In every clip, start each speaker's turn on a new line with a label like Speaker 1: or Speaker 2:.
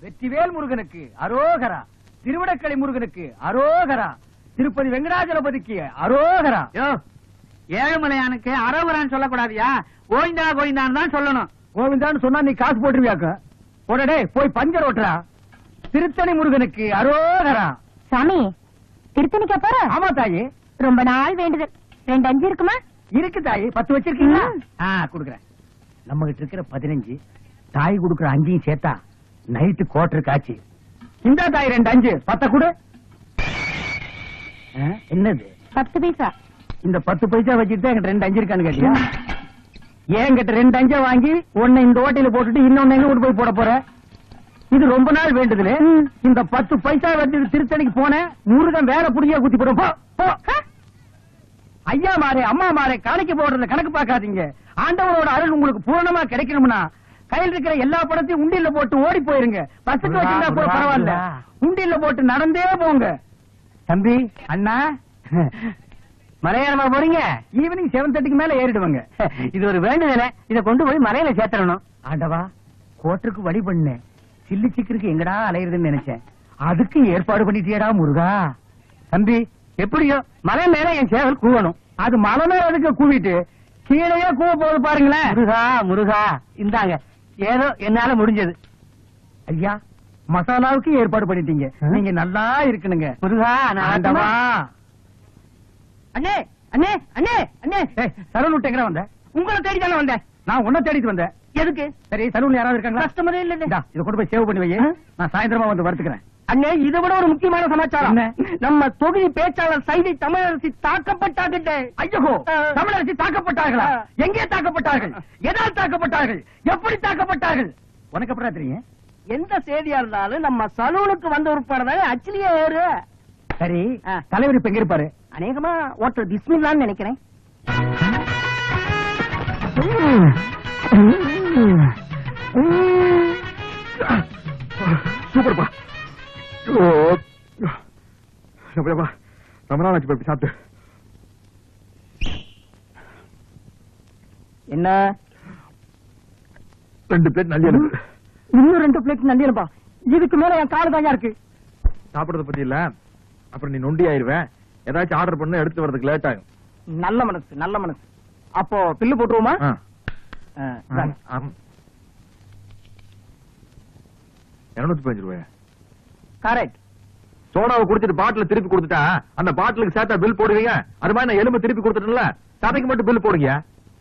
Speaker 1: வெற்றிவேல் முருகனுக்கு அரோகரா, திருவிடக்கலை முருகனுக்கு அரோகரா, திருப்பதி வெங்கடாஜலபதிக்கு அரோகரா.
Speaker 2: ஏழுமலையானுக்கு அரோகரான்னு சொல்லக்கூடாதியா, கோவிந்தா கோவிந்தான்னு தான் சொல்லணும்.
Speaker 1: கோவிந்தான்னு சொன்னா நீ காசு போட்டுருவியாக்க. உடனே போய் பஞ்சர் ஓட்டுறா. திருத்தணி முருகனுக்கு அரோகரா.
Speaker 3: சாமி திருத்தணிக்கா போற?
Speaker 1: ஆமா தாயி,
Speaker 3: ரொம்ப நாள் வேண்டுதல். 2 5 இருக்குமா?
Speaker 1: இருக்கு தாயி. 10 வச்சிருக்கீங்களா? குடுக்குறேன். நம்ம கிட்ட இருக்கிற 15, தாய் குடுக்குற 5 சேர்த்தா நைட்டு கோட்டருக்கு ஆச்சு. இந்த தாய் 2 5 10 கொடு. என்னது
Speaker 3: 10 பைசா?
Speaker 1: இந்த 10 பைசா வச்சுட்டு என்கிட்ட 2 5 இருக்கான்னு கேட்டியா? என்கிட்ட 2 5 வாங்கி ஒன்னு இந்த ஓட்டையில போட்டுட்டு இன்னொன்னு எங்க கொண்டு போய் போட போற? இது ரொம்ப நாள் வேண்டுதல். இந்த 10 பைசா வச்சு திருத்தணிக்கு போனேன், முருகன் வேற புடியா குத்தி போடும். ஐயா மாறே அம்மா மாறே காணிக்க போடுறத கணக்கு பார்க்காதீங்க. ஆண்டவரோட அருள் உங்களுக்கு பூரணமா கிடைக்கணும்னா கையில் இருக்கிற எல்லா பணத்தையும் உண்டியல்ல போட்டு ஓடி போயிருங்க. பஸ்ஸுக்கு வச்சிருந்தா கூட பரவாயில்ல, உண்டியல்ல போட்டு நடந்தே போங்க. தம்பி அண்ணா மலையாளமா போறீங்க? ஈவினிங் 7:30க்கு மேல ஏறிடுவாங்க. இது ஒரு வேண்டுதல, இத கொண்டு போய் மலையில சேர்த்தணும். ஆண்டவா, கோட்டருக்கு வழி பண்ணேன், சில்லி சிக்கருக்கு எங்கடா அலையுதுன்னு நினைச்சேன். அதுக்கு ஏற்பாடு பண்ணிட்டியடா முருகா. தம்பி எப்படியோ மலை மேல என் சேவல் கூவணும். அது மலை மேல அதுக்கு கூவிட்டு கீழே கூவ போது பாருங்களேன். முருகா முருகா, இந்தாங்க ஏதோ என்னால முடிஞ்சது. ஐயா மசாலாவுக்கு ஏற்பாடு பண்ணிட்டீங்க, நீங்க நல்லா இருக்கணுங்க. முருகா ஆண்டவா. அண்ணே அண்ணே அண்ணே அண்ணே, சலூன் விட்டு எங்க வந்த? உங்களை தேடி தானே வந்தேன். நான் உன்னை தேடிட்டு வந்தேன். எதுக்கு? சரி, சலூன்ல யாராவது இருக்காங்களா? கஸ்டமரே இல்ல. இதை கொண்டு போய் சேவ் பண்ணி வை, நான் சாயந்தரமா வந்து வறுத்துக்கிறேன். அண்ணே, இதை விட ஒரு முக்கியமான சமாச்சாரம். நம்ம தொகுதி பேச்சாளர் சைதை தமிழரசி தாக்கப்பட்டார்கள். ஐயோ, தமிழரசி தாக்கப்பட்டார்களா? எங்கே தாக்கப்பட்டார்கள்? எதால் தாக்கப்பட்டார்கள்? எப்படி தாக்கப்பட்டார்கள்? உனக்கு அப்புறம் தெரியும்.
Speaker 2: எந்த செய்தியா இருந்தாலும் நம்ம சலூனுக்கு வந்த உட்படதாங்க அச்சிலேயே ஏறு.
Speaker 1: சரி, தலைவர் இப்ப எங்க இருப்பாரு?
Speaker 2: அநேகமா ஓட்டர் பிஸ்மில்லான்னு நினைக்கிறேன்.
Speaker 4: சூப்பர்ப்பா. ரொம்ப நாள் ஆச்சு போய் சாப்பிட்டு.
Speaker 1: என்ன
Speaker 4: 2 பிளேட் நல்லி அனுப்பு.
Speaker 1: இன்னும் 2 பிளேட் நல்லி அனுப்பா. இதுக்கு மேல என் கால் தாங்க இருக்கு.
Speaker 4: சாப்பிடறத பத்தி இல்ல, அப்புறம் நீ நொண்டி ஆயிருவேன். ஏதாச்சும் ஆர்டர் பண்ண எடுத்து வரதுக்கு லேட் ஆகும்.
Speaker 1: நல்ல மனசு, நல்ல மனசு. அப்போ பில்லு போட்டுருவோமா?
Speaker 4: 215 ரூபாய்.
Speaker 1: கரெக்ட்.
Speaker 4: சோடாவை குடிச்சிட்டு பாட்டில திருப்பி கொடுத்துட்டா அந்த பாட்டிலுக்கு சேர்த்தா பில் போடுவீங்க. அது மாதிரி நான் எலும்பு திருப்பி கொடுத்துட்டேன்ல, சதைக்கு மட்டும் பில் போடுங்க.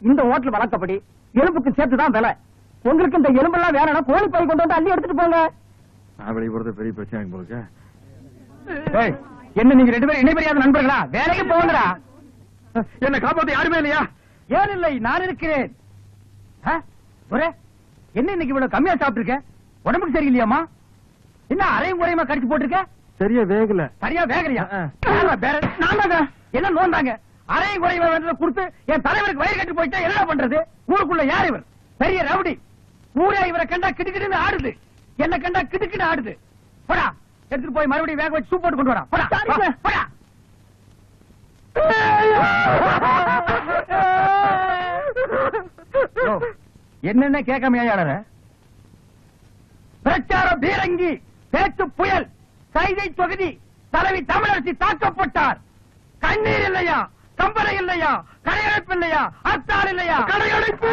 Speaker 1: இந்த ஹோட்டல் வழக்கப்படி எலும்புக்கு சேர்த்துதான் விலை. உங்களுக்கு இந்த எலும்பெல்லாம் வேணும்னா கோழி பை கொண்டு வந்து அள்ளி எடுத்துட்டு போங்க.
Speaker 4: நான் வெளியே போறது பெரிய பிரச்சனை போலுக்கு.
Speaker 1: என்ன நீங்க 2 பேரும் இணைபெரியாத நண்பர்களா? வேலைக்கு போங்கடா.
Speaker 4: என்ன காப்பாத்த யாருமே இல்லையா?
Speaker 1: ஏன் இல்லை, நான் இருக்கிறேன். என்ன இன்னைக்கு இவ்வளவு கம்மியா சாப்பிட்டுருக்க? உடம்புக்கு சரியில்லையாமா? என்ன அரையும் குறையுமா கடிச்சு போட்டிருக்க?
Speaker 4: சரியா வேகல.
Speaker 1: சரியா வேகலையா? என்ன நோந்தாங்க? அரையும் குறையுமா கொடுத்து என் தலைவருக்கு வயிறு கட்டி போயிட்டா என்ன பண்றது? ஊருக்குள்ள யார் இவர்? பெரிய ரவுடி. ஊரே இவரை கண்டா கிடுக்கிட்டு ஆடுது, என்ன கண்டா கிடுக்கிட்டு ஆடுது. போடா, எடுத்துட்டு போய் மறுபடியும் வேக வச்சு சூப் போட்டு கொண்டு வரா. போடா. என்னென்ன கேட்காமையாளர? பிரச்சார பீரங்கி, பேச்சு புயல், சைதை தொகுதி தலைவி தமிழரசி தாக்கப்பட்டார். கண்ணீர் இல்லையா? கம்பரை இல்லையா? கடையடைப்பு இல்லையா? அத்தார் இல்லையா? கடையடைப்பு.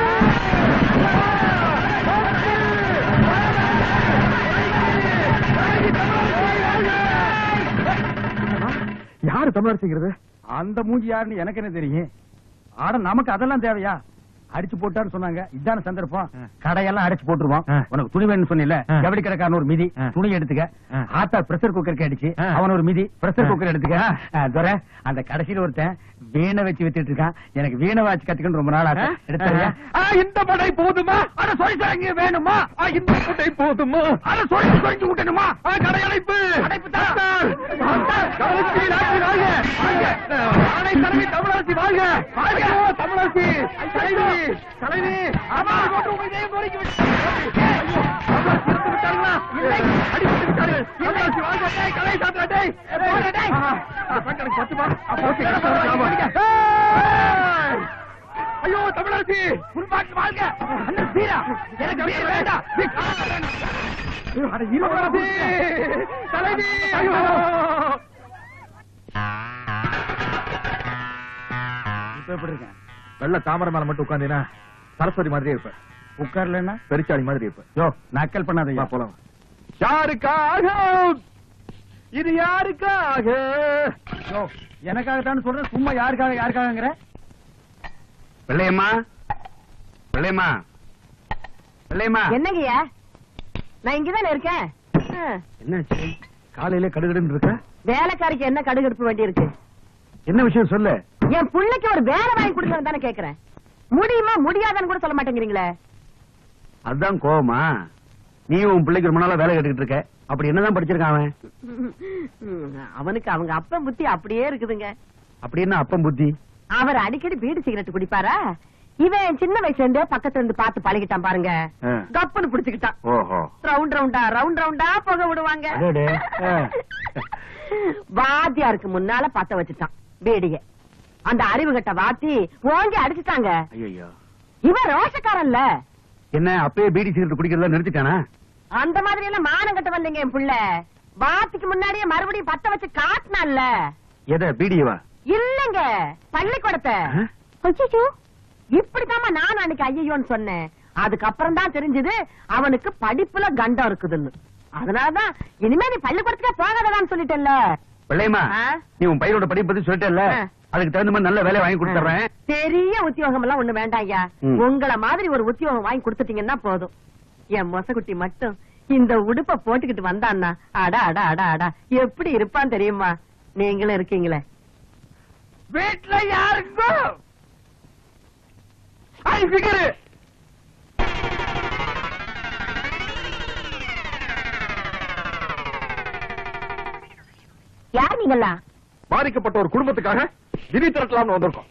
Speaker 4: யாரு தமிழரசிங்கிறது?
Speaker 1: அந்த மூஞ்சி யாருன்னு எனக்கு என்ன தெரியும்? ஆட நமக்கு அதெல்லாம் தேவையா? அடிச்சு போட்டான்னு சொன்னாங்க, இதான சந்தர்ப்பம். கடையெல்லாம் அடிச்சு போட்டுருவோம். உனக்கு துணி வேணும்னு சொன்னில, ஜவுளி கடைக்காரன் ஒரு மிதி, துணி எடுத்துக்க. ஆத்தா பிரஷர் குக்கருக்கு அடிச்சு அவன் ஒரு மிதி, பிரஷர் குக்கர் எடுத்துக்க. அந்த கடைசியில் ஒருத்தன் வீணை வச்சு வித்துட்டு இருக்கான். எனக்கு வீணை வாட்சி கத்துக்கணும் ரொம்ப நாள் ஆச்சு. எடுத்து இந்த படை போதுமா? அட சொல்லி வேணுமா? இந்த படை போதுமா? அட சொல்லி விட்டணுமா? கடையடைப்பு தமிழரசி வாழ்க, தமிழரசி தலைவி. ஐயோ தமிழரசி வாழ்க. எனக்கு வேண்டாம். இப்ப எப்படி இருக்கேன்?
Speaker 4: வெள்ள தாமரை மேல மட்டும் உட்காந்தீனா சரஸ்வதி மாதிரியே இருப்ப.
Speaker 1: உட்கார்லன்னா
Speaker 4: பெருச்சாளி மாதிரி இருப்ப.
Speaker 1: யோ நக்கல் பண்ணாதயா.
Speaker 4: போலாம். யாருக்காக இது யாருக்காக?
Speaker 1: யோ எனக்காகத்தான் சொல்றேன், சும்மா யாருக்காக யாருக்காகங்கிற?
Speaker 5: வெள்ளையம்மா, வெள்ளையம்மா, வெள்ளையம்மா.
Speaker 2: என்னங்கய்யா, நான் இங்கதானே இருக்கேன்.
Speaker 5: என்னாச்சு?
Speaker 4: காலையில கடுகடுன்னு இருக்க.
Speaker 2: வேலைக்காரிக்கு என்ன கடுகடுப்பு வேண்டி இருக்கு?
Speaker 4: என்ன விஷயம் சொல்லு.
Speaker 2: என் பிள்ளைக்கு ஒரு வேலை வாங்கி கொடுக்கணும் தானே கேக்குறேன். முடியுமா முடியாதான்னு கூட சொல்ல மாட்டேங்கிறீங்களே.
Speaker 5: அதுதான் கோவமா? நீ உன் பிள்ளைக்கு ரொம்ப நாளா வேலை கேட்டுக்கிட்டு இருக்க. அப்படி என்னதான் படிச்சிருக்கான் அவன்?
Speaker 2: அவனுக்கு அவங்க அப்பன் புத்தி அப்படியே இருக்குதுங்க.
Speaker 5: அப்படி என்ன அப்பம் புத்தி?
Speaker 2: அவர் அடிக்கடி பீடி சிகரெட் குடிப்பாரா? இவன் சின்ன வயசுல இருந்தே பக்கத்துல இருந்து பார்த்து பழகிட்டான் பாருங்க.
Speaker 5: ஆ.
Speaker 2: கப்புன்னு புடிச்சுக்கிட்டான்.
Speaker 5: ஓஹோ.
Speaker 2: ரவுண்ட் ரவுண்டா புகை விடுவாங்க.
Speaker 5: அடடே. ஆ.
Speaker 2: வாத்தியாருக்கு முன்னால பத்த வச்சுட்டான் பீடிய. அந்த அறிவு கட்ட வாத்தி ஓங்கி அடிச்சுட்டாங்க.
Speaker 5: ஐயோ.
Speaker 2: இவன் ரோஷக்காரன்ல.
Speaker 5: என்ன அப்பயே பீடி சிகரெட் குடிக்கிறதா நிறுத்திட்டானா?
Speaker 2: அந்த மாதிரி எல்லாம் மானம் கட்ட வந்தீங்க என் புள்ள. வாத்திக்கு முன்னாடியே மறுபடியும் பத்த வச்சு காட்டினான்ல.
Speaker 5: எதை? பீடியவா?
Speaker 2: இல்லங்க, பள்ளிக்கூடத்தை.
Speaker 3: அச்சச்சோ.
Speaker 2: இப்படித்தாமா நான் அன்னைக்கு ஐயோன்னு சொன்னேன். அதுக்கப்புறம் தான் தெரிஞ்சது அவனுக்கு படிப்புல கண்டம் இருக்குதுன்னு. அதனாலதான் இனிமே நீ பள்ளிக்கூடத்துக்கே போகாததான்னு சொல்லிட்டேன்ல.
Speaker 5: வெள்ளையம்மா,
Speaker 2: ஆ?
Speaker 5: நீ உன் பையனோட படிப்பு பத்தி சொல்லிட்டேல்ல,
Speaker 2: ஆ.
Speaker 5: அதுக்கு தகுந்த மாதிரி நல்ல வேலையை வாங்கி கொடுத்துறேன்.
Speaker 2: பெரிய உத்தியோகம் எல்லாம் ஒண்ணு வேண்டாம் ஐயா.
Speaker 5: ம்.
Speaker 2: உங்கள மாதிரி ஒரு உத்தியோகம் வாங்கி கொடுத்துட்டீங்கன்னா போதும். என் மொசகுட்டி மட்டும் இந்த உடுப்ப போட்டுக்கிட்டு வந்தான்னா அடா அடா அடா அடா எப்படி இருப்பான் தெரியுமா? நீங்களும் இருக்கீங்களே.
Speaker 1: வீட்டுல யாருக்கும்
Speaker 3: யார் நீங்களா?
Speaker 4: பாதிக்கப்பட்ட ஒரு குடும்பத்துக்காக நிதி திரட்டலாம்னு வந்திருக்கோம்.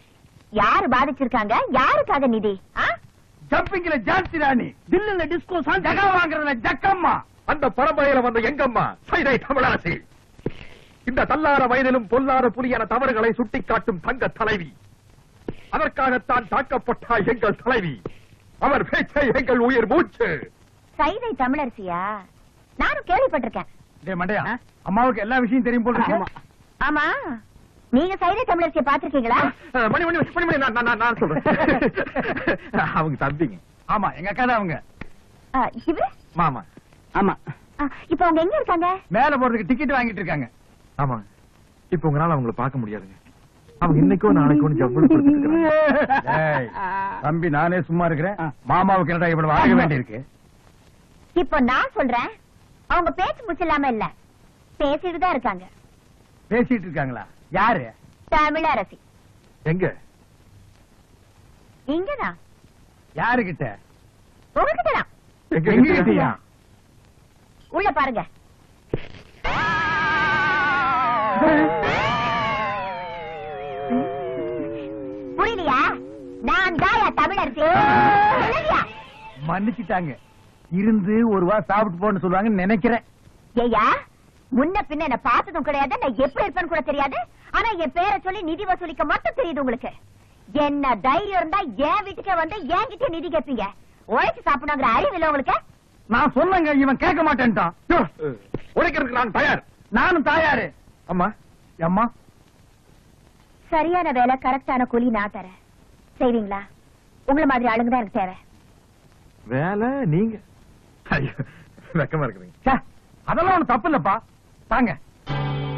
Speaker 3: யாரு பாதிச்சிருக்காங்க? யாருக்காக நிதி?
Speaker 1: ஜம்பிங்ல ஜாஸ்தி ராணி, தில்லுல டிஸ்கோ சாங், ஜகா வாங்குறதுல ஜக்கம்மா.
Speaker 4: அந்த பரம்பரையில வந்த எங்கம்மா சைதை தமிழரசி. இந்த தள்ளார வயதிலும் பொல்லாத புலியான தவறுகளை சுட்டிக்காட்டும் தங்க தலைவி. அதற்காகத்தான் தாக்கப்பட்டார் எங்கள் தலைவி. அவர் பேச்சை எங்கள் உயிர் மூச்சு.
Speaker 3: சைதை தமிழரசியா? நானும் கேள்விப்பட்டிருக்கேன்.
Speaker 1: டேய் மண்டையா, அம்மாவுக்கு எல்லா விஷயம் தெரியும் போல இருக்கு.
Speaker 3: ஆமா, நீங்க சைதை தமிழரசியை பாத்திருக்கீங்களா?
Speaker 4: மணி மணி மணி மணி நான் சொல்றேன். அவங்க தம்பிங்க.
Speaker 1: ஆமா, எங்க அக்கா தான் அவங்க.
Speaker 3: இவரு?
Speaker 4: மாமா.
Speaker 1: ஆமா,
Speaker 3: இப்ப அவங்க எங்க இருக்காங்க?
Speaker 1: மேல போறதுக்கு டிக்கெட் வாங்கிட்டு இருக்காங்க.
Speaker 4: ஆமா, இப்ப உங்களால அவங்களை பார்க்க முடியாதுங்க. அவங்க இன்னைக்கோ நாளைக்கோ ஜவ்வளவு கொடுத்துருக்காங்க.
Speaker 1: டேய், தம்பி நானே சும்மா இருக்கிறேன். மாமாவுக்கு என்னடா இவ்வளவு வாங்க வேண்டியிருக்கு?
Speaker 3: இப்போ நான் சொல்றேன், அவங்க பேச்சு மூச்சு இல்லாம இல்ல, பேசிட்டு தான் இருக்காங்க.
Speaker 1: பேசிட்டு இருக்காங்களா? யாரு?
Speaker 3: தமிழரசி.
Speaker 4: எங்க?
Speaker 3: இங்கதான்.
Speaker 1: யாருகிட்ட?
Speaker 3: உங்ககிட்டதான்.
Speaker 1: எங்க கிட்டயா?
Speaker 3: உள்ள பாருங்க. புரியலையா? நான் தாயா தமிழரசி. புரியலையா?
Speaker 1: மன்னிச்சுட்டாங்க. இருந்து ஒரு வா சாப்பிட்டு போன்னு சொல்லுவாங்கன்னு நினைக்கிறேன்.
Speaker 3: ஏய்யா, முன்ன பின்ன என்ன பார்த்ததும் கிடையாது, நான் எப்படி இருப்பேன்னு கூட தெரியாது. ஆனா என் பேரை சொல்லி நிதி வசூலிக்க மட்டும் தெரியுது உங்களுக்கு. என்ன தைரியம் இருந்தா என் வீட்டுக்கே வந்து என்கிட்ட நிதி கேட்பீங்க. உழைச்சு சாப்பிடணுங்கிற அறிவு இல்ல உங்களுக்கு?
Speaker 1: நான் சொன்னங்க, இவன் கேட்க மாட்டேன்ட்டான்.
Speaker 4: உழைக்கிறதுக்கு நான் தயார்.
Speaker 1: நானும் தாயாரு.
Speaker 4: அம்மா,
Speaker 1: அம்மா,
Speaker 3: சரியான வேலை, கரெக்டான கூலி நான் தரேன். செய்வீங்களா? உங்களை மாதிரி ஆளுங்க தான் எனக்கு தேவை.
Speaker 4: வேலை நீங்க. ஐயோ, வெக்கமா இருக்குறீங்க.
Speaker 1: ச்சே, அதெல்லாம் ஒண்ணு தப்பு இல்லப்பா. தாங்க.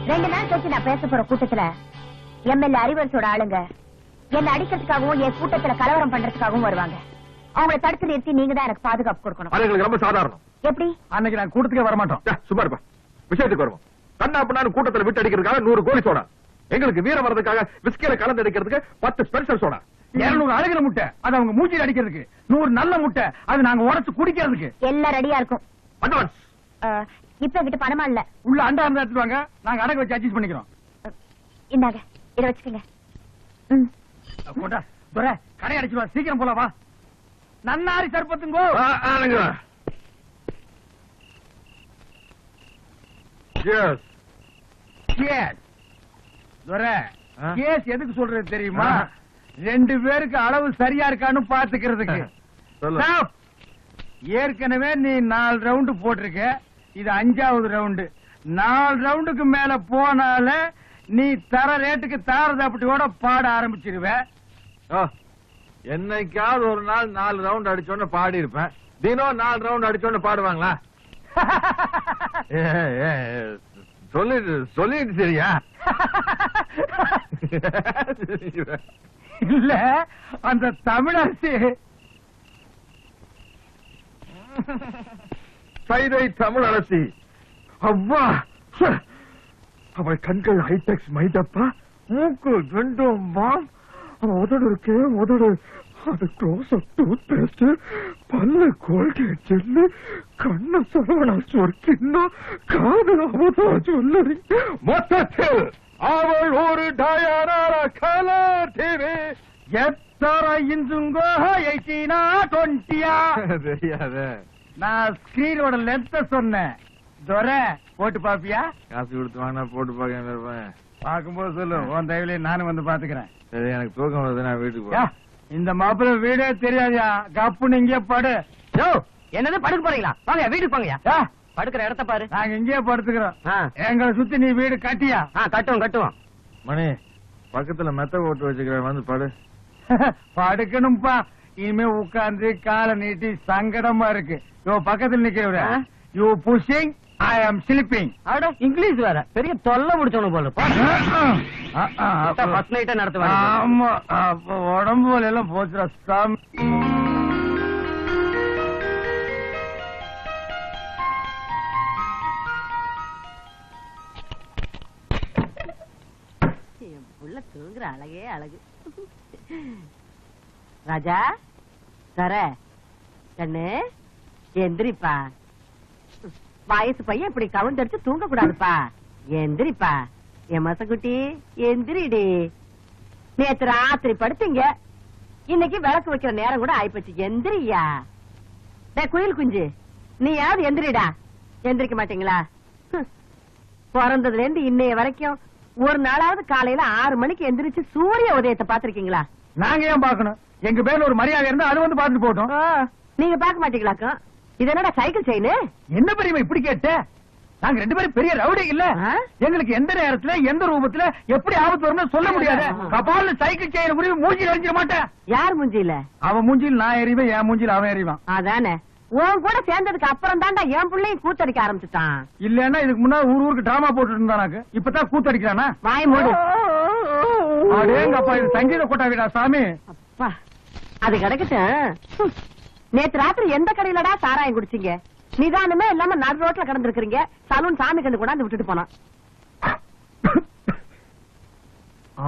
Speaker 3: 2 நாள் கழிச்சு நான் பேச போற கூட்டத்துல எம்எல்ஏ அறிவரசோட ஆளுங்க என்ன அடிக்கிறதுக்காகவும் என் கூட்டத்துல கலவரம் பண்றதுக்காகவும் வருவாங்க. அவங்களை தடுத்து நிறுத்தி நீங்க தான் எனக்கு பாதுகாப்பு கொடுக்கணும்.
Speaker 4: அது எங்களுக்கு ரொம்ப சாதாரணம்.
Speaker 3: எப்படி?
Speaker 1: அன்னைக்கு நான் கூட்டத்துக்கே வரமாட்டோம்.
Speaker 4: சும்மா இருப்பா. விஷயத்துக்கு வருவோம். கண்ணா பண்ணாலும் கூட்டத்தில் விட்டு அடிக்கிறதுக்காக 100 கோழி சோடா, எங்களுக்கு வீரம் வர்றதுக்காக விஸ்கில கலந்து அடிக்கிறதுக்கு 10 ஸ்பெஷல் சோடா,
Speaker 1: 200 அழுகிற முட்டை அது அவங்க மூச்சில் அடிக்கிறதுக்கு, 100 நல்ல முட்டை அது நாங்க உடைச்சு குடிக்கிறதுக்கு.
Speaker 3: எல்லாம் ரெடியா இருக்கும்.
Speaker 4: அட்வான்ஸ்.
Speaker 3: இப்ப என்கிட்ட பணமா இல்ல.
Speaker 1: உள்ள அண்டா இருந்தா எடுத்துட்டு வாங்க, நாங்க அடகு வச்சு அட்ஜஸ்ட் பண்ணிக்கிறோம்.
Speaker 3: இந்தாங்க, இத வச்சுக்கோங்க.
Speaker 1: கொண்டா துரை, கடை அடிச்சுடுவா. சீக்கிரம் போல வா. நன்னாரி சர்பத்துங்கோ. துரை, கேஸ் எதுக்கு சொல்றது தெரியுமா? 2 பேருக்கு அளவு சரியா இருக்கான்னு பாத்துக்கிறதுக்கு.
Speaker 4: சொல்லு.
Speaker 1: ஏற்கனவே நீ 4 ரவுண்டு போட்டிருக்க, இது 5வது ரவுண்டு. 4 ரவுண்டுக்கு மேல போனால நீ தர ரேட்டுக்கு தாரத அப்படியோட பாட ஆரம்பிச்சிருவ.
Speaker 4: என்னைக்காவது ஒரு நாள் 4 ரவுண்ட் அடிச்சோன்னு பாடி இருப்பேன். தினம் 4 ரவுண்ட் அடிச்சோன்னு பாடுவாங்களா? சொல்லிட்டு சரியா?
Speaker 1: இல்ல அந்த தமிழரசி
Speaker 4: சைதை தமிழரசி அவ்வா, அவள் கண்கள் ஹைடெக்ஸ் மைதப்பா, மூக்கு ரெண்டும் பாம், அவன் உதடு இருக்கு உதடு, அது க்ளோஸ் அப் டூத் பேஸ்ட், பல்ல கோல்கேட் ஜெல்லு, கண்ண சரவணா சொர்க்கின்னா, காது அவதா சொல்லி, மொத்தத்தில் அவள் ஒரு டயானார கலர் டிவி.
Speaker 1: எத்தர இன்சுங்கோ 18 20
Speaker 4: தெரியாத.
Speaker 1: நான் ஸ்கிரீனோட லென்த் சொன்னேன். துரை போட்டு பாப்பியா?
Speaker 4: காசு கொடுத்து வாங்கினா போட்டு பாக்க
Speaker 1: பாக்கும்போது சொல்லு, உன் தயவுல நானும் வந்து பாத்துக்கிறேன்.
Speaker 4: சரி, எனக்கு தூக்கம் வருது, நான் வீட்டுக்கு
Speaker 1: யா, இந்த மாப்பிள்ள வீடே தெரியாதியா, கப்புன்னு இங்கே படு.
Speaker 2: என்னது படுக்க போறீங்களா? வாங்க வீட்டுக்கு போங்கயா.
Speaker 1: யா,
Speaker 2: படுக்கிற இடத்த பாரு.
Speaker 1: நாங்க இங்கேயே படுத்துக்கிறோம்.
Speaker 2: ஆ.
Speaker 1: எங்களை சுத்தி நீ வீடு கட்டியா?
Speaker 2: கட்டுவோம்.
Speaker 4: மணி பக்கத்துல மெத்த போட்டு வச்சுக்கிறேன், வந்து படு.
Speaker 1: படுக்கணும்பா. இனிமே உட்கார்ந்து காலை நீட்டி சங்கடமா இருக்கு. யோ பக்கத்துல நிக்கிறவர, யூ புஷிங், ஐ ஆம் ஸ்லீப்பிங்.
Speaker 2: அட இங்கிலீஷ் வேற, பெரிய தொல்லை முடிச்சவனு போல. ஃபர்ஸ்ட் நைட்டே நடத்துவாங்க.
Speaker 1: ஆமா, அப்ப உடம்பு வலி எல்லாம் போச்சுடா சாமி.
Speaker 2: என் புள்ள தூங்குற அழகே அழகு. ராஜா தர கண்ணு எந்திரிப்பா. வயசு பையன் இப்படி கவுந்தடிச்சு தூங்க கூடாதுப்பா. எந்திரிப்பா என் மசக்குட்டி, எந்திரிடி. நேத்து ராத்திரி படுத்தீங்க, இன்னைக்கு விளக்கு வைக்கிற நேரம் கூட ஆயிப்போச்சு. எந்திரியா குயில் குஞ்சு, நீயாவது எந்திரிடா. எந்திரிக்க மாட்டீங்களா? பிறந்ததுல இருந்து இன்னைய வரைக்கும் ஒரு நாளாவது காலையில 6 மணிக்கு எந்திரிச்சு சூரிய உதயத்தை பாத்திருக்கீங்களா?
Speaker 1: நாங்க ஏன் பாக்கணும்? எங்க பேர்ல ஒரு மரியாதை இருந்தா அது வந்து பாத்துட்டு போட்டோம்.
Speaker 2: நீங்க பாக்க மாட்டீங்களாக்கும்? இது என்னடா சைக்கிள் செயின்?
Speaker 1: என்ன பெரியமா இப்படி கேட்ட? நாங்க 2 பேரும் பெரிய ரவுடி இல்ல. எங்களுக்கு எந்த நேரத்துல எந்த ரூபத்துல எப்படி ஆபத்து வரும்னு சொல்ல முடியாது. கபால சைக்கிள் செயின் குறி மூஞ்சில எறிஞ்சிட மாட்டேன்.
Speaker 2: யார் மூஞ்சில?
Speaker 1: அவன் மூஞ்சில நான் எறிவேன், என் மூஞ்சில அவன் எறிவான்.
Speaker 2: அதானே, உன் கூட சேர்ந்ததுக்கு அப்புறம் தான்டா என் பிள்ளையும் கூத்தடிக்க ஆரம்பிச்சுட்டான்.
Speaker 1: இல்லன்னா இதுக்கு முன்னாடி ஊருக்கு டிராமா போட்டு இருந்தானாக்கு, இப்பதான் கூத்தடிக்கிறானா?
Speaker 2: வாய் மூடு.
Speaker 1: அடேங்கப்பா, இது சங்கீத கொட்டா வீடா சாமி.
Speaker 2: அப்பா அது கிடக்கட்டும். நேத்து ராத்திரி எந்த கடையிலடா சாராயம் குடிச்சீங்க? நிதானமே இல்லாம நடு ரோட்ல கிடந்திருக்கீங்க. சலூன் சாமி கண்டு கொண்டாந்து விட்டுட்டு போனான்.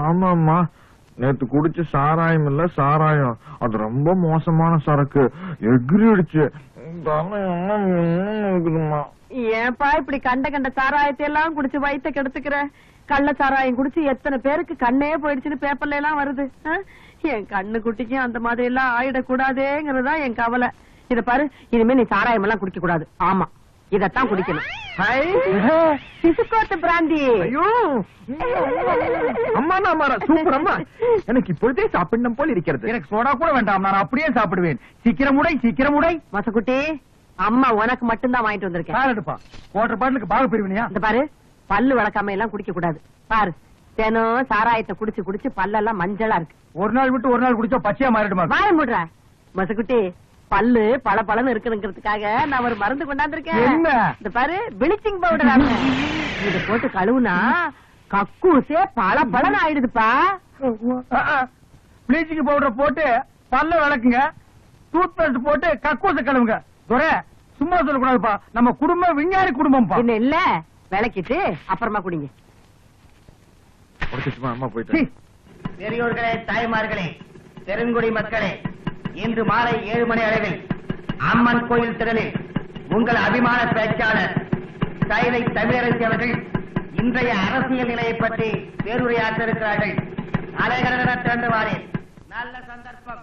Speaker 4: ஆமாம்மா, நேத்து குடிச்ச சாராயம் இல்ல, சாராயம் அது ரொம்ப மோசமான சரக்கு, எகிரிடுச்சு.
Speaker 2: ஏன்பா இப்படி கண்ட கண்ட சாராயத்தை எல்லாம் குடிச்சு வயித்த கெடுத்துக்கிற? கள்ள சாராயம் குடிச்சு எத்தனை பேருக்கு கண்ணே போயிடுச்சுன்னு பேப்பர்ல எல்லாம் வருது. என் கண்ணு குட்டிக்கும் அந்த மாதிரி எல்லாம் ஆயிடக்கூடாதேங்கிறதா என் கவலை. இத பாரு, இனிமே நீ சாராயம் எல்லாம் குடிக்க கூடாது. ஆமா, இதத்தான் குடிக்கணும். சிசுக்கோத்து பிராந்தி.
Speaker 4: அம்மா சூப்பர் அம்மா, எனக்கு இப்பொழுதே சாப்பிடணும் போல் இருக்கிறது.
Speaker 1: எனக்கு சோடா கூட வேண்டாம், நான் அப்படியே சாப்பிடுவேன். சீக்கிரம் உடை.
Speaker 2: மசக்குட்டி, அம்மா உனக்கு மட்டும்தான் வாங்கிட்டு வந்திருக்கேன்.
Speaker 1: சாரடுப்பா, வாட்டர் பாட்டிலுக்கு பாக பிரிவினியா?
Speaker 2: இந்த பாரு, பல்லு வளர்க்காம எல்லாம் குடிக்க கூடாது. பாரு, தினம் சாராயத்தை குடிச்சு குடிச்சு பல்லெல்லாம் மஞ்சளா இருக்கு.
Speaker 1: ஒரு நாள் விட்டு ஒரு நாள் குடிச்சா பச்சையா மாறிடுமா?
Speaker 2: வாய மூடுற மசக்குட்டி. பல்லு பல பலன்னு இருக்குங்கிறதுக்காக நான் ஒரு மருந்து கொண்டாந்துருக்கேன்.
Speaker 1: என்ன?
Speaker 2: இந்த பாரு, பிளீச்சிங் பவுடர். இத போட்டு கழுவுனா கக்கூசே பல பலன் ஆயிடுதுப்பா.
Speaker 1: பிளீச்சிங் பவுடர் போட்டு பல்ல விளக்குங்க, டூத் பேஸ்ட் போட்டு கக்கூச கழுவுங்க. துரை, சும்மா சொல்லக்கூடாதுப்பா, நம்ம குடும்பம் விஞ்ஞானி குடும்பம்.
Speaker 2: என்ன இல்ல, விளக்கிட்டு அப்புறமா குடிங்க.
Speaker 4: அம்மா போயிட்டு.
Speaker 6: பெரியோர்களே, தாய்மார்களே, பெருங்குடி மக்களே, இன்று மாலை 7 மணி அளவில் அம்மன் கோயில் திடலில் உங்கள் அபிமான பேச்சாளர் சைதை தமிழரசி அவர்கள் இன்றைய அரசியல் நிலையை பற்றி பேருரையாற்ற இருக்கிறார்கள். அலைகடன திறந்து வாரேன். நல்ல சந்தர்ப்பம்.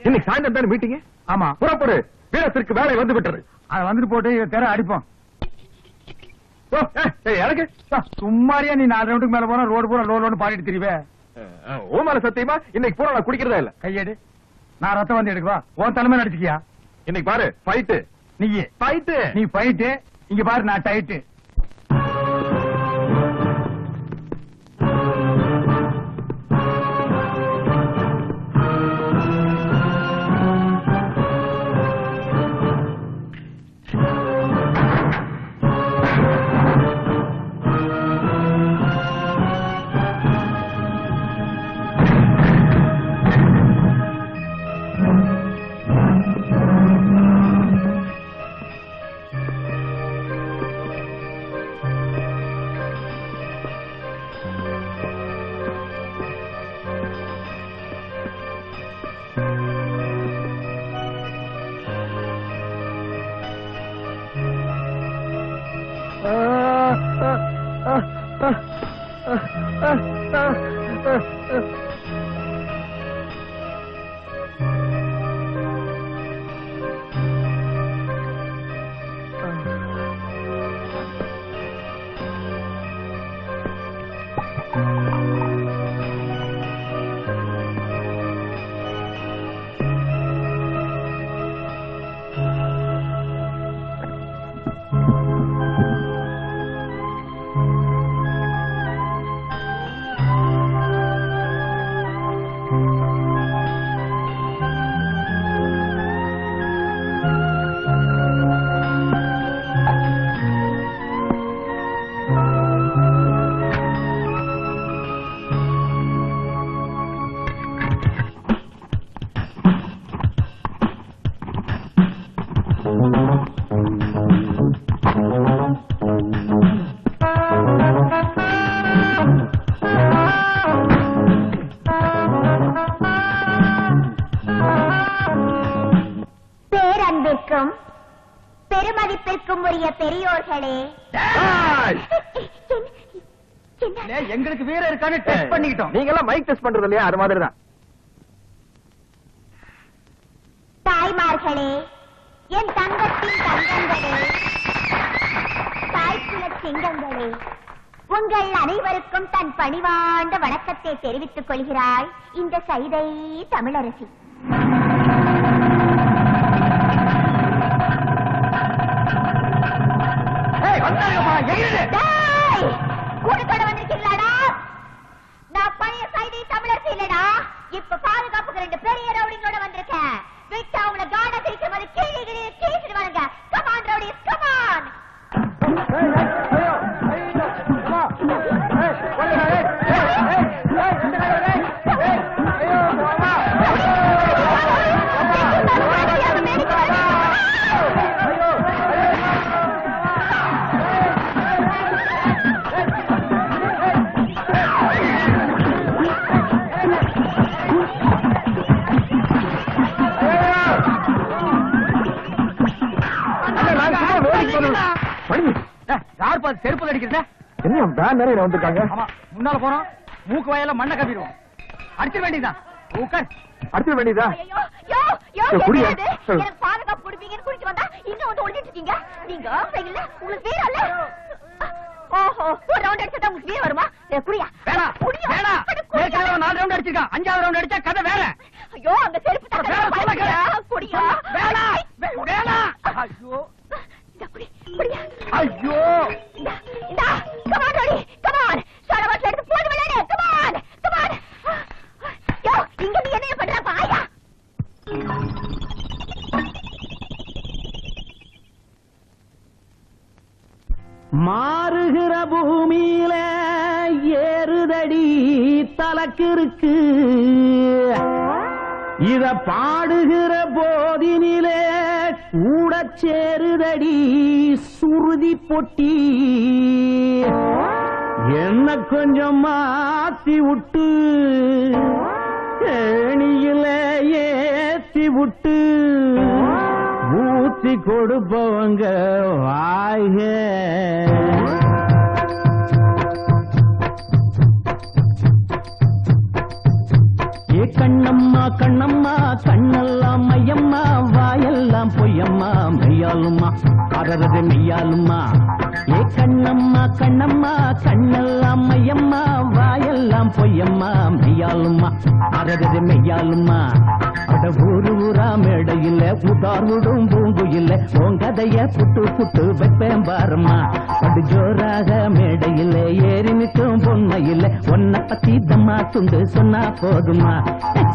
Speaker 4: இன்னைக்கு சாயந்தரம் தானே மீட்டிங்?
Speaker 1: ஆமா,
Speaker 4: புறப்படு, வீரத்திற்கு வேலை வந்து விட்டது.
Speaker 1: அதை வந்துட்டு போட்டு இதை தெர அடிப்போம்.
Speaker 4: எனக்கு
Speaker 1: சும்மாரியா நீ 4 ரவுண்டுக்கு மேல போனா ரோடு பூரா லோடு பாடிட்டு தெரியுவே.
Speaker 4: ஓ மேல சத்தியமா இன்னைக்கு பூரா நான் குடிக்கிறதா இல்ல.
Speaker 1: கையேடு, நான் ரத்தம் வந்து எடுக்கவா? உன் தலைமை நடிச்சுக்கியா?
Speaker 4: இன்னைக்கு பாரு, ஃபைட்டு.
Speaker 1: நீயே
Speaker 4: ஃபைட்டு.
Speaker 1: நீ ஃபைட்டு, இங்க பாரு நான் டைட்டு.
Speaker 3: பெருமதிப்பிற்கும் உரிய பெரியோர்களே,
Speaker 1: எங்களுக்கு வீர இருக்கான்னு டெஸ்ட் பண்ணிக்கிட்டோம்.
Speaker 4: நீங்க எல்லாம் மைக் டெஸ்ட் பண்றது இல்லையா? அது மாதிரிதான்.
Speaker 3: தாய்மார்களே, என் தங்கத்தின் தங்கங்களே, தாய்க்குல சிங்கங்களே, உங்கள் அனைவருக்கும் தன் பணிவாண்ட வணக்கத்தை தெரிவித்துக் கொள்கிறாய் இந்த சைதை தமிழரசி. கூட்டத்தோட வந்திருக்கீங்களாடா? நான் பழைய சைதை தமிழரசி இல்லடா. இப்ப பாதுகாப்புக்கு 2 பெரிய ரவுடிங்களோட வந்திருக்கேன். விட்டு அவங்கள காட சிரிக்கிற மாதிரி கீழே கீழிடுவானுங்க. Come on rowdies, come on.
Speaker 1: செருப்பு அடிக்கிறத
Speaker 4: என்ன பேன் நிறைய வந்திருக்காங்க.
Speaker 1: முன்னால போறோம், மூக்கு வாயில மண்ணை கவிடுவோம். அடிச்சிட வேண்டியதான்.
Speaker 4: அடிச்சிட வேண்டியதா?
Speaker 3: எனக்கு பாதுகாப்பு கொடுப்பீங்கன்னு குடிச்சு வந்தா இங்க வந்து ஒளிஞ்சிட்டு இருக்கீங்க. நீங்க இல்ல உங்களுக்கு வீரம் இல்ல. ஓஹோ, ஒரு ரவுண்ட் அடிச்சா உங்களுக்கு வீரம் வருமா? குடியா
Speaker 1: வேணாம், வேணாம். 4 ரவுண்ட் அடிச்சிருக்கான். 5வது ரவுண்ட் அடிச்சா கதை வேற.
Speaker 3: ஐயோ, அந்த செருப்பு குடியா
Speaker 1: வேணாம், வேணாம். ஐயோ, ஐயோ,
Speaker 3: இங்க நீ என்ன பண்ற பாயா?
Speaker 7: மாறுகிற பூமியில ஏறுதடி தலக்கு இருக்கு. இத பாடுகிற போதினிலே கூட சேருதடி சுருதி பொட்டி. என்ன கொஞ்சம் மாத்தி விட்டு ஏணியில ஏத்தி விட்டு ஊத்தி கொடுப்பவங்க வாய்க. ஏ கண்ணம்மா கண்ணம்மா, கண்ணெல்லாம் மையம்மா, வாயெல்லாம் பொய்யம்மா, மெய்யாலுமா அரரது மெய்யாலுமா. ஏ கண்ணம்மா கண்ணம்மா, கண்ணெல்லாம் மையம்மா, வாயெல்லாம் வாயெல்லாம் பொய்யம்மா மெய்யாலுமா அரகது மெய்யாலுமா அட ஊரு ஊரா மேடையில் உதார் விடும் பூங்கு இல்ல உன் கதைய புட்டு புட்டு வைப்பேன் பாருமா அடு ஜோராக மேடையில் ஏறி நிற்கும் பொண்ணு இல்ல உன்னை பத்தி தம்மா துண்டு சொன்னா போதுமா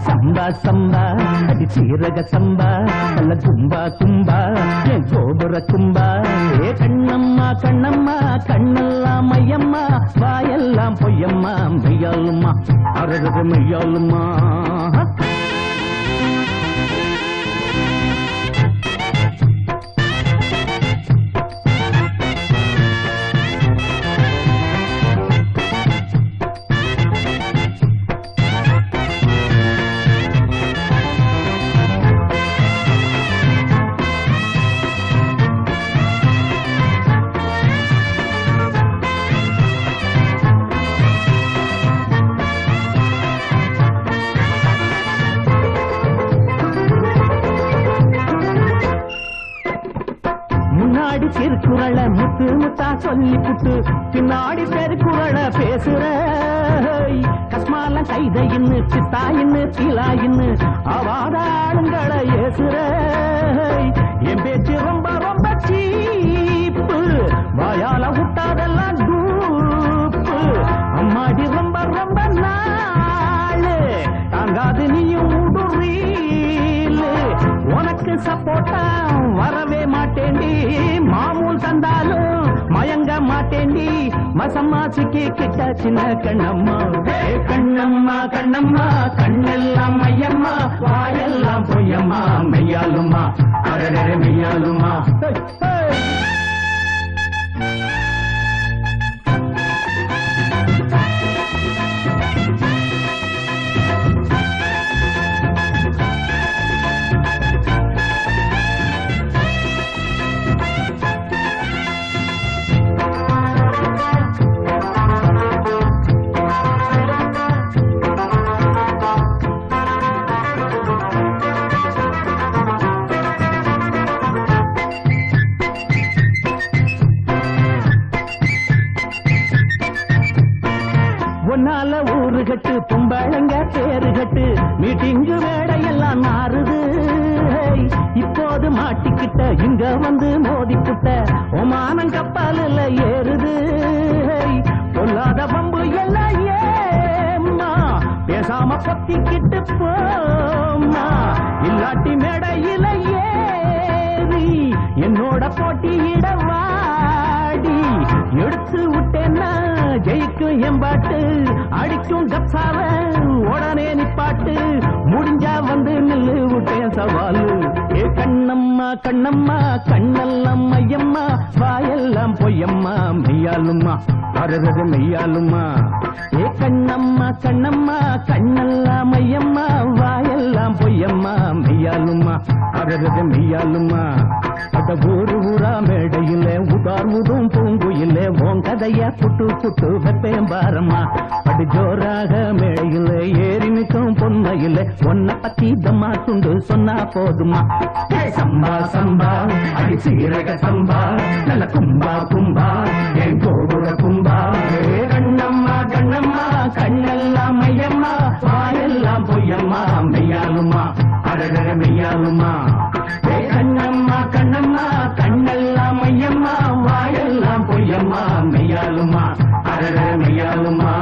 Speaker 7: சம்பா சம்பா அடி சீரக சம்பா நல்ல கும்பா கும்பா என் கோபுர கும்பா ஏ கண்ணம்மா கண்ணம்மா கண்ணெல்லாம் மையம்மா வாயெல்லாம் பொய்யம்மா மெய்யாலுமா அரகது மெய்யாலுமா திருக்குறள முத்து முத்தா சொல்லி புட்டு பின்னாடி பெருக்குறள பேசுற கஸ்மால கைதையின்னு சித்தாயின்னு சீலாயின்னு அவாத ஆளுங்களை ஏசுற என் பேச்சு ரொம்ப ரொம்ப சீப்பு வாயால விட்டாதெல்லாம் டூப்பு அம்மாடி ரொம்ப ரொம்ப நாளு தாங்காது நீயும் உடுறீலு உனக்கு சப்போட்டா வரவே மாட்டேண்டி மாமூல் தந்தாலும் மயங்க மாட்டேண்டி மசம்மா சிக்கி கிட்ட சின்ன கண்ணம்மா கண்ணம்மா கண்ணம்மா கண்ணெல்லாம் மையம்மா வாயெல்லாம் பொய்யம்மா மெய்யாலுமா அரடர மெய்யாலுமா ஒன்னால ஊரு கட்டு பொம்பளங்க பேரு கட்டு மீட்டிங்கு வேடையெல்லாம் மாறுது இப்போது மாட்டிக்கிட்ட இங்க வந்து மோதிக்கிட்ட ஒமானம் கப்பாலில் ஏறுது பொல்லாத பம்பு எல்லாம் ஏம்மா பேசாம பொத்திக்கிட்டு போம்மா இல்லாட்டி மேடையில ஏறி என்னோட போட்டியிட வாடி எடுத்து விட்டேன்னா ஜெயிக்கும் எம்பாட்டு அடிக்கும் கப்சாவ உடனே நிப்பாட்டு முடிஞ்சா வந்து நில்லு விட்டேன் சவாலு ஏ கண்ணம்மா கண்ணம்மா கண்ணெல்லாம் மையம்மா வாயெல்லாம் பொய்யம்மா மெய்யாலுமா அரகது மெய்யாலுமா ஏ கண்ணம்மா கண்ணம்மா கண்ணெல்லாம் மையம்மா வாயெல்லாம் பொய்யம்மா மெய்யாலுமா அரகது மெய்யாலுமா அத ஊரு ஊரா மேடையில உதார் உதும் பூங்குயில உன் கதைய புட்டு புட்டு வைப்பேன் பாரம்மா அடி ஜோராக மேடையில ஏறி நிற்கும் பொன்மையில உன்னை பத்தி தம்மா துண்டு சொன்னா போதுமா சம்பா சம்பா அடி சீரக சம்பா நல்ல கும்பா கும்பா என் கோபுர கும்பா கண்ணம்மா கண்ணம்மா கண்ணெல்லாம் மையம்மா வாயெல்லாம் பொய்யம்மா மெய்யாலுமா அரகர மெய்யாலுமா கண்ணம்மா கண்ணம்மா கண்ணெல்லாம் மையம்மா வாயெல்லாம் பொய்யம்மா மெய்யாலுமா அரகர மெய்யாலுமா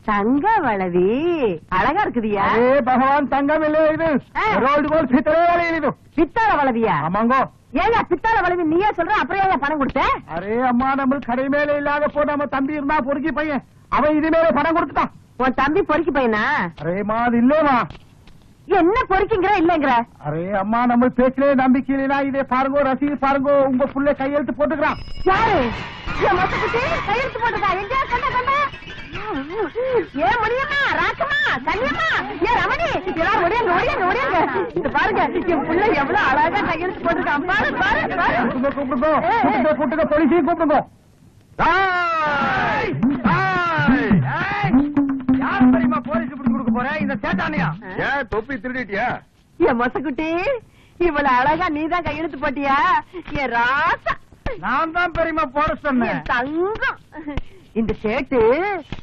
Speaker 2: தங்க வளவி அழகா இருக்குதியா?
Speaker 1: பகவான் தங்கம் இல்லை இது ரோல்டு கோல்ட் பித்தளை இது.
Speaker 2: பித்தாள வளவியா?
Speaker 1: ஆமாங்கோ.
Speaker 2: ஏங்க பித்தாள வளவி நீயே சொல்ற, அப்புறம் ஏங்க பணம் கொடுத்த?
Speaker 1: அரே அம்மா, நம்ம கடை மேல இல்லாத போ நம்ம தம்பி இருந்தா பொறுக்கி பையன், அவன் இது மேல பணம் கொடுத்துட்டான்.
Speaker 2: உன் தம்பி பொறுக்கி பையனா?
Speaker 1: அரேமா அது இல்லேமா.
Speaker 2: என்ன பொறுக்கிங்கிற இல்லங்கிற?
Speaker 1: அரே அம்மா, நம்ம பேச்சிலே நம்பிக்கை இல்லைனா இதே பாருங்கோ, ரசீது பாருங்கோ, உங்க புள்ள கையெழுத்து போட்டுக்கிறான்.
Speaker 2: யாரு? கையெழுத்து போட்டுக்கா? எங்க கண்ட கண்ட? ஏ முடியம்மா, ராக்கம்மா, கன்னியம்மா, ஏ ரமணி, எல்லாரும் ஒடியாங்க ஒடியாங்க ஒடியாங்க. இது பாருங்க, என் புள்ள எவ்வளவு அழகா கையெழுத்து போட்டுருக்கான். பாரு பாரு பாரு.
Speaker 1: கூப்பிடுங்க கூப்பிடுங்க, போலீஸையும் கூப்பிடுங்க. யார் தெரியுமா போலீஸ் பிடிச்சு கொடுக்க போற? இந்த சேட்டானியா?
Speaker 4: ஏன் தொப்பி திருடிட்டியா?
Speaker 2: என் மொசக்குட்டி, இவ்வளவு அழகா நீதான் கையெழுத்து போட்டியா? என் ராசா,
Speaker 1: நான் தான் பெரியமா போட சொன்னேன்.
Speaker 2: என் தங்கம். இந்த சேட்டு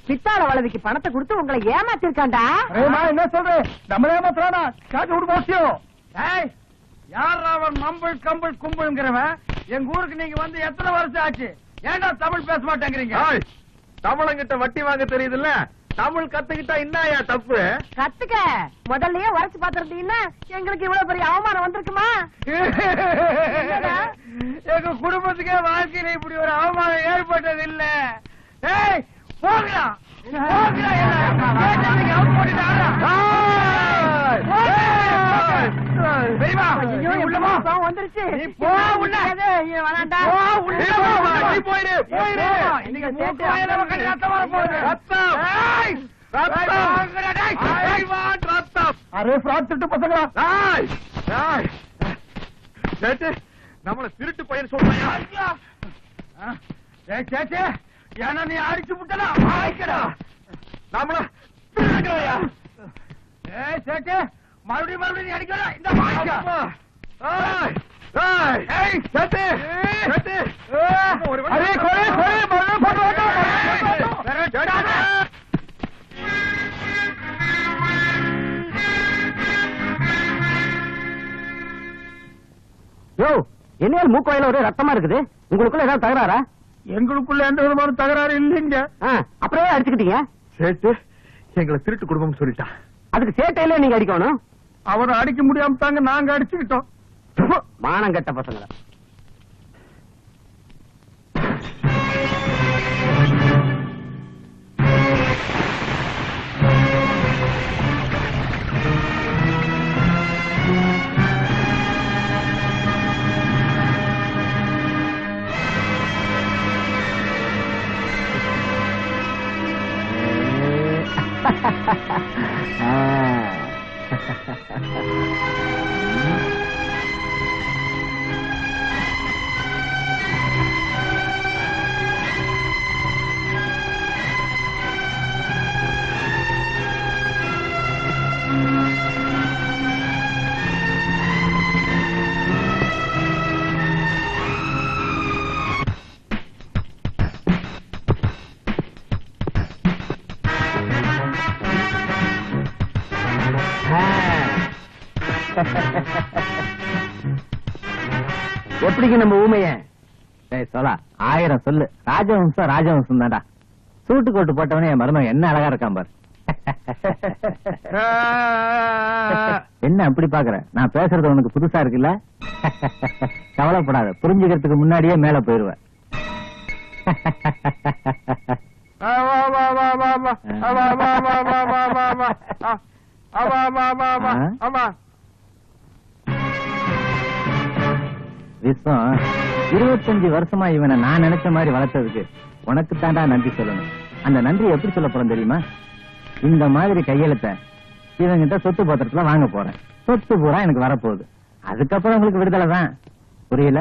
Speaker 2: பித்தாள வளவிக்கு பணத்தை கொடுத்து உங்களை ஏமாத்திருக்காண்டா.
Speaker 1: என்ன சொல்றேன்? நம்ம ஏமாத்துறானா? காட்டு விடு போச்சியோ. யார் அவன் மம்பிள் கம்பிள் கும்பிள்ங்கிறவன்? எங்க ஊருக்கு நீங்க வந்து எத்தனை வருஷம் ஆச்சு? ஏன்டா தமிழ் பேச மாட்டேங்கிறீங்க?
Speaker 4: தமிழங்கிட்ட வட்டி வாங்க தெரியுதுல்ல, தமிழ் கத்துக்கிட்டா என்னயா தப்பு?
Speaker 2: கத்துக்க, முதல்லயே உரைச்சு பாத்துருந்தீங்கன்னா எங்களுக்கு இவ்வளவு பெரிய அவமானம் வந்திருக்குமா?
Speaker 1: எங்க குடும்பத்துக்கே வாழ்க்கையில இப்படி ஒரு அவமானம் ஏற்பட்டது இல்ல. போகலாம்
Speaker 2: வந்துருச்சு.
Speaker 1: அரே பிராட் திட்டு பசங்களா,
Speaker 4: நம்மள திருட்டு பையன் சொல்றாங்க.
Speaker 1: ஏன்னா நீ அடிச்சு விட்டா
Speaker 4: நம்மள
Speaker 1: சேட்டு மறுபடியும் மறுபடியும் நீ அடிக்கல. இந்த
Speaker 6: என்ன மூக்கோயில ஒரே ரத்தமா இருக்குது, உங்களுக்குள்ள ஏதாவது தகராறா?
Speaker 1: எங்களுக்குள்ள எந்த விதமான தகராறு இல்லைங்க.
Speaker 6: அப்புறம் அடிச்சுக்கிட்டீங்க?
Speaker 4: சேட்டு எங்களை திருட்டு குடும்பம் சொல்லிட்டா.
Speaker 6: அதுக்கு சேட்டையில நீங்க அடிக்கணும்.
Speaker 1: அவரை அடிக்க முடியாம தாங்க நாங்க அடிச்சுக்கிட்டோம்.
Speaker 6: மானம் கட்ட பசங்களை. எப்படிங்க நம்ம ஊமைய சொல்ல 1000 சொல்லு. ராஜவம்சம் ராஜவம்சம் தான்டா. சூட்டு கோட்டு போட்டவனே என் மருமகன் என்ன அழகா இருக்கான் பாரு. என்ன அப்படி பாக்குற? நான் பேசுறது உனக்கு புதுசா இருக்குல்ல? கவலைப்படாத, புரிஞ்சுக்கிறதுக்கு முன்னாடியே மேல போயிருவேன்.
Speaker 1: விஸ்வம் 25 வருஷமா இவனை நான் நினைச்ச மாதிரி வளர்த்ததுக்கு உனக்கு தாண்டா நன்றி சொல்லணும். அந்த நன்றி எப்படி சொல்ல போறேன் தெரியுமா? இந்த மாதிரி கையெழுத்த இவங்கிட்ட சொத்து பத்திரத்துல வாங்க போறேன். சொத்து பூரா எனக்கு வரப்போகுது. அதுக்கப்புறம் உங்களுக்கு விடுதலை தான். புரியல?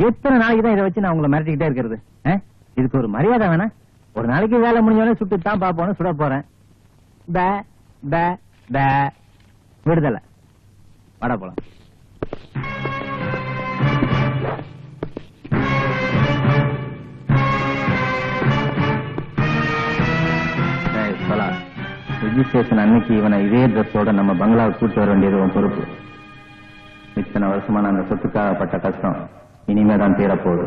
Speaker 1: எத்தனை நாளைக்கு தான் இதை வச்சு நான் உங்களை மிரட்டிக்கிட்டே இருக்கிறது? இதுக்கு ஒரு மரியாதை வேணா? ஒரு நாளைக்கு வேலை முடிஞ்சோடனே சுட்டு தான் பாப்போன்னு சுட போறேன். விடுதலை. வட போலாம். ரிஜிஸ்ட்ரேஷன் அன்னைக்கு இவனை இதே ட்ரெஸ்ஸோட நம்ம பங்களாவுக்கு கூட்டு வர வேண்டியது உன் பொறுப்பு. இத்தனை வருஷமா நான் அந்த சொத்துக்காக பட்ட கஷ்டம் இனிமேதான் தீரப்போகுது.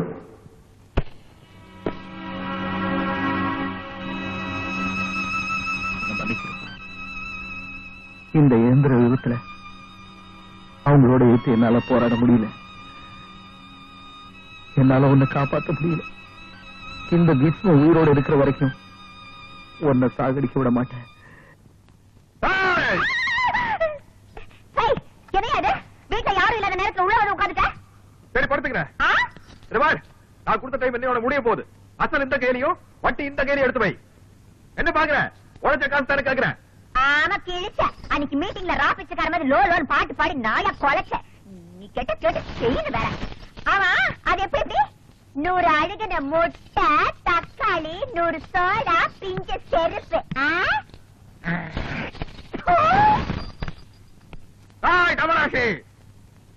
Speaker 1: இந்த இயந்திர விபத்துல அவங்களோட எடுத்து என்னால போராட முடியல. என்னால உன்னை காப்பாற்ற முடியல. இந்த பீஷ்ம உயிரோட இருக்கிற வரைக்கும் உன்னை சாகடிக்க விட மாட்டேன்.
Speaker 3: வீட்டுல யாரும் இல்லாத நேரத்துல உள்ள வந்து உட்காந்துட்ட.
Speaker 4: சரி படுத்துக்கிறேன். நான் கொடுத்த டைம் என்ன முடிய போகுது. அசல் இந்த கையிலையும் வட்டி இந்த கையிலையும் எடுத்து வை. என்ன பாக்குறேன்? உழைச்ச காசு தானே கேக்குறேன்.
Speaker 3: ஆமா கிழிச்ச. அன்னைக்கு மீட்டிங்ல ராபிச்சக்கார மாதிரி லோ லோன் பாட்டு பாடி நாயா கொலைச்ச. நீ கேட்டு செய்யணும் வேற. ஆமா அது எப்படி? 100 அழுகின முட்டை, தக்காளி, 100 சோடா, பிஞ்ச செருப்பு.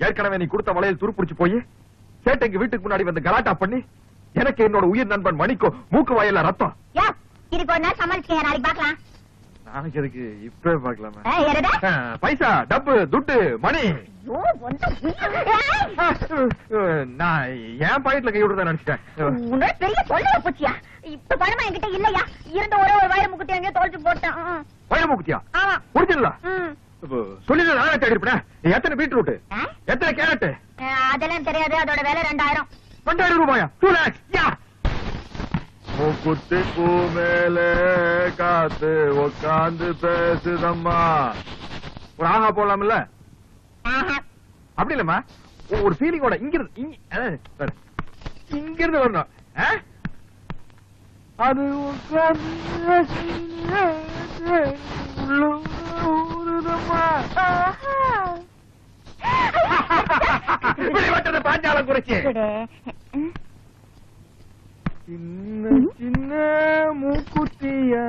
Speaker 4: ஏற்கனவே நீ கொடுத்த வளையல் துருப்பிடிச்சு போய் சேட்டைக்கு வீட்டுக்கு முன்னாடி வந்து கலாட்டா பண்ணி எனக்கு என்னோட உயிர் நண்பன் மணிக்கோ மூக்கு வாயில ரத்தம்.
Speaker 3: இதுக்கு ஒரு நாள் சமாளிச்சு நாளைக்கு பாக்கலாம்.
Speaker 4: நாளைக்கு இருக்கு இப்பவே பாக்கலாமா? பைசா, டப்பு, துட்டு, மணி நான் என் பாக்கெட்ல கை விடுறதா நினைச்சிட்டேன்.
Speaker 3: பெரிய சொல்ல போச்சியா? இப்ப பணமா என்கிட்ட இல்லையா? இருந்த ஒரே ஒரு வயிறு முக்குத்தி எங்கேயோ தொலைச்சு போட்டான்.
Speaker 4: வயிறு முக்குத்தியா? முடிஞ்சிடல சொல்லி நானே தேடிப்பேன். எத்தனை பீட்ரூட், எத்தனை கேரட்?
Speaker 3: அதெல்லாம் தெரியாது. அதோட விலை 2000.
Speaker 4: 2000 ரூபாயா? 2 lakhs. மூக்குத்தி பூ மேல காத்து உக்காந்து பேசுதம்மா. ஒரு ஆஹா போடலாம்ல? அப்படி இல்லம்மா, ஒரு ஃபீலிங்கோட இங்கிருந்து வரணும். அது பாஞ்சாலம் குறைச்சி சின்ன சின்ன மூக்குத்தியா,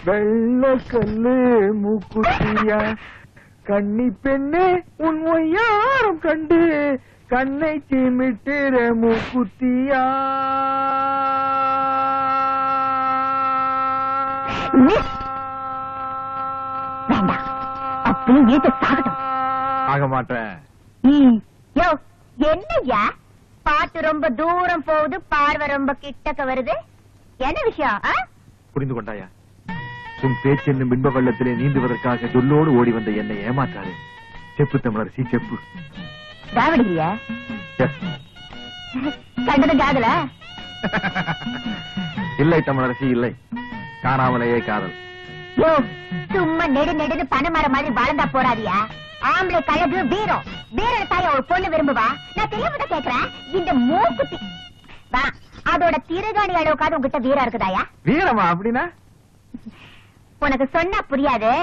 Speaker 4: வெள்ள கல்லு மூக்குத்தியா, கண்ணி பெண்ணே உன் ஒய்யாரம் கண்டு கண்ணை சிமிட்டுற மூக்குத்தியா. ஆக மாட்டேன்.
Speaker 3: என்னையா பாட்டு ரொம்ப தூரம் போகுது, பார்வை ரொம்ப கிட்டக்க வருது. என்ன விஷயம்?
Speaker 4: புரிந்து கொண்டாயா? உன் பேச்சு என்னும் பின்ப வெள்ளத்திலே நீந்துவதற்காக சொல்லோடு ஓடி வந்த என்னை ஏமாற்றாரு. செப்பு தமிழரசி செப்பு.
Speaker 3: தாவடியா கண்டது காதல?
Speaker 4: இல்லை தமிழரசி இல்லை, காணாமலேயே காதல்.
Speaker 3: சும்மா நெடு நெடுன்னு பணமர மாதிரி வளர்ந்தா போறாதியா? ஆம்பளை கழகு வீரம். வீரன் தாய ஒரு பொண்ணு விரும்புவா? நான் தெரியாம கேக்குறேன். இந்த மூக்குத்தி அதோட திருகாணி அளவுக்காவது உங்ககிட்ட வீரம் இருக்குதாயா?
Speaker 4: வீரமா அப்படின்னா?
Speaker 3: உனக்கு சொன்னா புரியாது.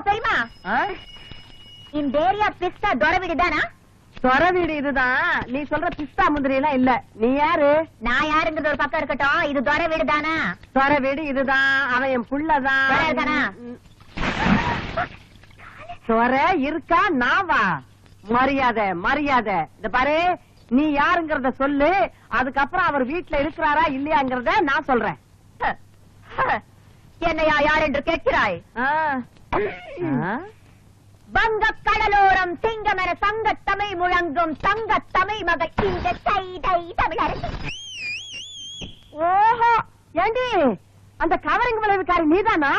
Speaker 3: பெரியமா, இந்த ஏரியா பிஸ்தா தொர வீடு தானா?
Speaker 2: தொர வீடு இதுதான். நீ சொல்ற பிஸ்தா முந்திரி எல்லாம் இல்ல. நீ யாரு? நான்
Speaker 3: யாருங்கிறது ஒரு பக்கம் இருக்கட்டும். இது தொர வீடு தானா?
Speaker 2: தொர வீடு இதுதான். அவன் என் புள்ளதான். தொர இருக்கா? நாவா? மரியாதை மரியாதை. இந்த பாரு, நீ யாருங்கிறத சொல்லு. அதுக்கப்புறம் அவர் வீட்டுல இருக்கிறாரா இல்லையாங்கிறத நான் சொல்றேன்.
Speaker 3: என்னையா யார் என்று கேட்கிறாய்? வங்க கடலோரம் சிங்கமென சங்கத் தமிழ் முழங்கும் தங்கத் தமிழ் மகள் இந்த தமிழரசி. ஓஹோ,
Speaker 2: ஏண்டி அந்த கவரிங் விளைவுக்காரி நீதானா?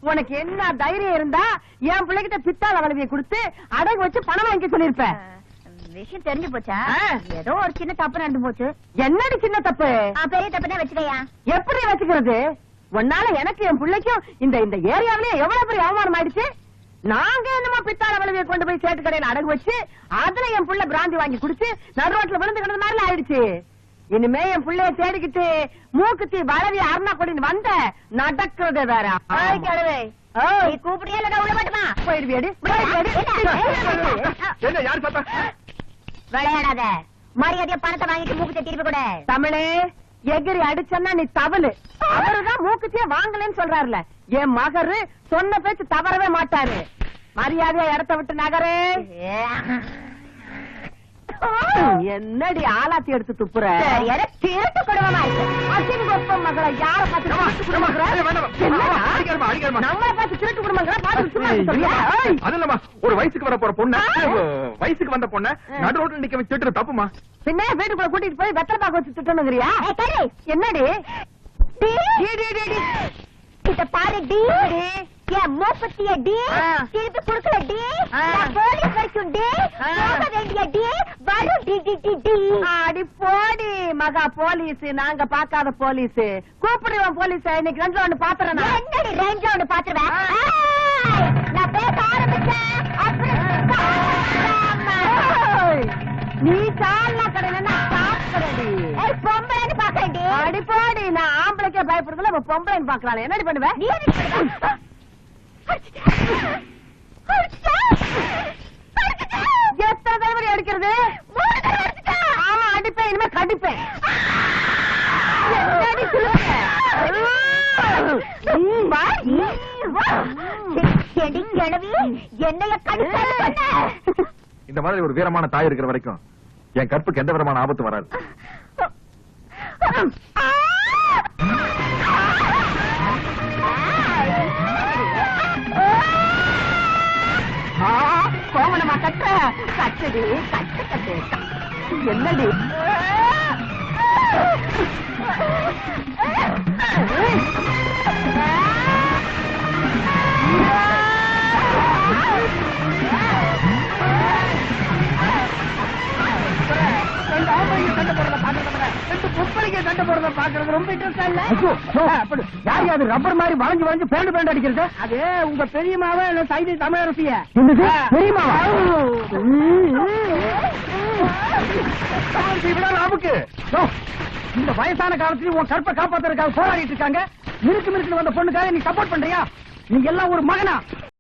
Speaker 2: உனக்கு என்ன தைரியம் இருந்தா என் பிள்ளைகிட்ட பித்தாள வளைவியை கொடுத்து அடகு வச்சு பணம் வாங்கி சொல்லிருப்ப.
Speaker 3: விஷயம் தெரிஞ்சு போச்சா?
Speaker 2: ஆ.
Speaker 3: ஏதோ ஒரு சின்ன தப்பு நடந்து போச்சு.
Speaker 2: என்னடி சின்ன தப்பு?
Speaker 3: பெரிய தப்புதான் வச்சுக்கையா.
Speaker 2: எப்படி வச்சுக்கிறது? உன்னால எனக்கு என் பிள்ளைக்கும் இந்த இந்த ஏரியாவிலேயே எவ்வளவு பெரிய அவமானம் ஆயிடுச்சு. நாங்க என்னமா பித்தாள வளைவியை கொண்டு போய் சேட்டு கடையில அடகு வச்சு அதுல என் புள்ள பிராந்தி வாங்கி குடிச்சு நடு ரோட்ல விழுந்து கிடந்த மாதிரி ஆயிடுச்சு. இனிமே என் பிள்ளைய தேடிக்கிட்டு மூக்குத்தி வளவி அருணா கொடின்னு வந்த நடக்கிறது வேற.
Speaker 3: நீ கூப்பிடியா இல்ல உள்ள மாட்டுமா?
Speaker 2: போயிடுவியடி
Speaker 4: என்ன யார் பார்த்தா?
Speaker 3: விளையாடாத. மரியாதையா பணத்தை வாங்கிட்டு மூக்கத்தை திருப்பி கூட.
Speaker 2: தமிழே எகிரி அடிச்சன்னா நீ தவளு. அவருதான் மூக்குத்தியே வாங்கலன்னு சொல்றாருல. என் மகரு சொன்ன பேச்சு தவறவே மாட்டாரு. மரியாதையா இடத்த விட்டு நகரு. என்னடி ஆலாத்தி எடுத்து துப்புற?
Speaker 3: திருட்டு குடும்பமா இருக்கு.
Speaker 2: அசிங்கொப்பம் மகளை யார பார்த்து திருட்டு குடும்பங்கிற? என்னடா? நம்மளை பார்த்து திருட்டு குடும்பங்கிற? பார்த்து சும்மா இருக்க சொல்றியா? ஏய்!
Speaker 4: அது இல்லம்மா, ஒரு வயசுக்கு வர போற பொண்ணு, வயசுக்கு வந்த பொண்ணு நடு ரோட்ல நிக்க வச்சு திட்டுறது தப்புமா?
Speaker 2: பின்ன வீட்டுக்குள்ள கூட்டிட்டு போய் வெத்தலை பாக்க வச்சு திட்டணுங்கிறியா? என்னடி
Speaker 3: இத பாரு டி. என் மூப்பத்திய டி. திருப்பி குடுக்கல டி. போலீஸ் வரைக்கும் டி. போக வேண்டிய டி. வரும் டி டி டி டி.
Speaker 2: அடி போடி மகா போலீஸ். நாங்க பாக்காத போலீஸ். கூப்பிடுவோம் போலீஸ். இன்னைக்கு ரெண்டுல ஒண்ணு பாத்துறேன்.
Speaker 3: என்னடி ரெண்டுல ஒண்ணு பாத்துருவேன். நான் பேச ஆரம்பிச்சேன்.
Speaker 2: நீ சாலா கடையில சாப்பிடுறடி.
Speaker 3: பொம்பளைன்னு பாக்கடி.
Speaker 2: அடி போடி. நான் ஆம்பளைக்கே பயப்படுறதுல இப்ப பொம்பளைன்னு பாக்கலாம். என்னடி பண்ணுவேன்?
Speaker 3: நீ என்ன
Speaker 2: எத்தனை தடவை அடிக்கிறது? ஆமா அடிப்பேன். இனிமே கடிப்பேன். என்னடி சொல்லுங்க?
Speaker 3: என்னைய கடிக்க.
Speaker 4: இந்த மாதிரி ஒரு வீரமான தாய் இருக்கிற வரைக்கும் என் கற்புக்கு எந்த விதமான ஆபத்து வராது.
Speaker 2: கோமணமா கட்ட கட்டுடி. கட்டு கட்டு. என்னடி சண்டை போடுறத பாக்குறது ரொம்ப இன்ட்ரெஸ்டா இல்ல?
Speaker 1: யார் யாரு ரப்பர் மாதிரி வளைஞ்சு வளைஞ்சு பேண்டு பேண்டு அடிக்கிறது?
Speaker 2: அது உங்க பெரியமாவ இல்ல சைதை தமிழரசிய.
Speaker 1: தெரியுமாவா?
Speaker 4: நமக்கு
Speaker 1: இந்த வயசான காலத்துல உன் கற்பை காப்பாத்துறதுக்காக போராடிட்டு இருக்காங்க. மிருக்கு மிருக்கு வந்த பொண்ணுக்காக நீ சப்போர்ட் பண்றியா? நீ எல்லாம் ஒரு மகனா?